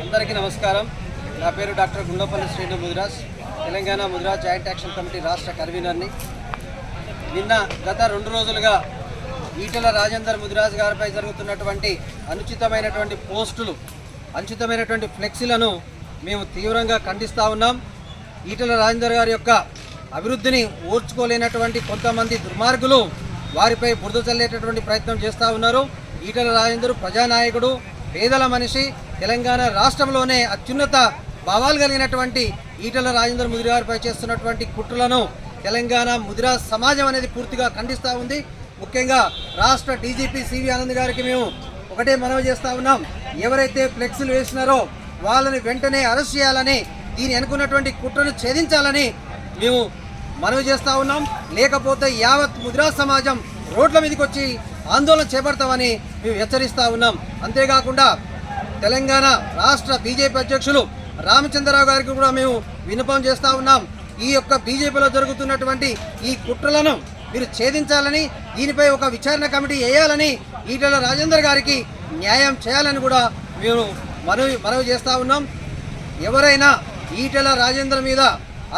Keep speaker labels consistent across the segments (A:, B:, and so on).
A: అందరికీ నమస్కారం. నా పేరు doctor Gundapalli Srinu Mudiraj, Telangana Mudiraj joint action committee రాష్ట్ర కన్వీనర్ని. నిన్న గత 2 రోజులుగా ఈటెల రాజేందర్ ముదిరాజ్ గారిపై జరుగుతున్నటువంటి అనుచితమైనటువంటి పోస్టులు, అనుచితమైనటువంటి ఫ్లెక్సీలను మేము తీవ్రంగా ఖండిస్తూ ఉన్నాం. ఈటెల రాజేందర్ గారి యొక్క అభివృద్ధిని ఓర్చుకోలేనటువంటి కొంతమంది దుర్మార్గులు వారిపై బురద చల్లేటటువంటి ప్రయత్నం చేస్తూ ఉన్నారు. ఈటెల రాజేందర్ ప్రజానాయకుడు, పేదల మనిషి, తెలంగాణ రాష్ట్రంలోనే అత్యున్నత భావాలు కలిగినటువంటి ఈటెల రాజేందర్ ముదిరాజ్ గారిపై చేస్తున్నటువంటి కుట్రలను తెలంగాణ ముదిరాజ్ సమాజం అనేది పూర్తిగా ఖండిస్తూ ఉంది. ముఖ్యంగా రాష్ట్ర డీజీపీ సివి ఆనంద్ గారికి మేము ఒకటే మనవి చేస్తూ ఉన్నాం. ఎవరైతే ఫ్లెక్సీలు వేసినారో వాళ్ళని వెంటనే అరెస్ట్ చేయాలని, దీని అనుకున్నటువంటి కుట్రను ఛేదించాలని మేము మనవి చేస్తూ ఉన్నాం. లేకపోతే యావత్ ముదిరాజ్ సమాజం రోడ్ల మీదకి వచ్చి ఆందోళన చేపడతామని మేము హెచ్చరిస్తూ ఉన్నాం. అంతేకాకుండా తెలంగాణ రాష్ట్ర బీజేపీ అధ్యక్షులు రామచంద్రరావు గారికి కూడా మేము విన్నపం చేస్తూ ఉన్నాం. ఈ యొక్క బీజేపీలో జరుగుతున్నటువంటి ఈ కుట్రలను మీరు ఛేదించాలని, దీనిపై ఒక విచారణ కమిటీ వేయాలని, ఈటెల రాజేందర్ గారికి న్యాయం చేయాలని కూడా మేము మనవి చేస్తూ ఉన్నాం. ఎవరైనా ఈటెల రాజేందర్ మీద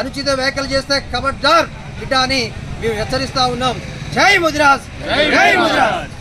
A: అనుచిత వ్యాఖ్యలు చేస్తే ఖబర్దార్ బిడ్డ అని మేము హెచ్చరిస్తూ ఉన్నాం. జై ముదిరాజ్, జై ముదిరాజ్.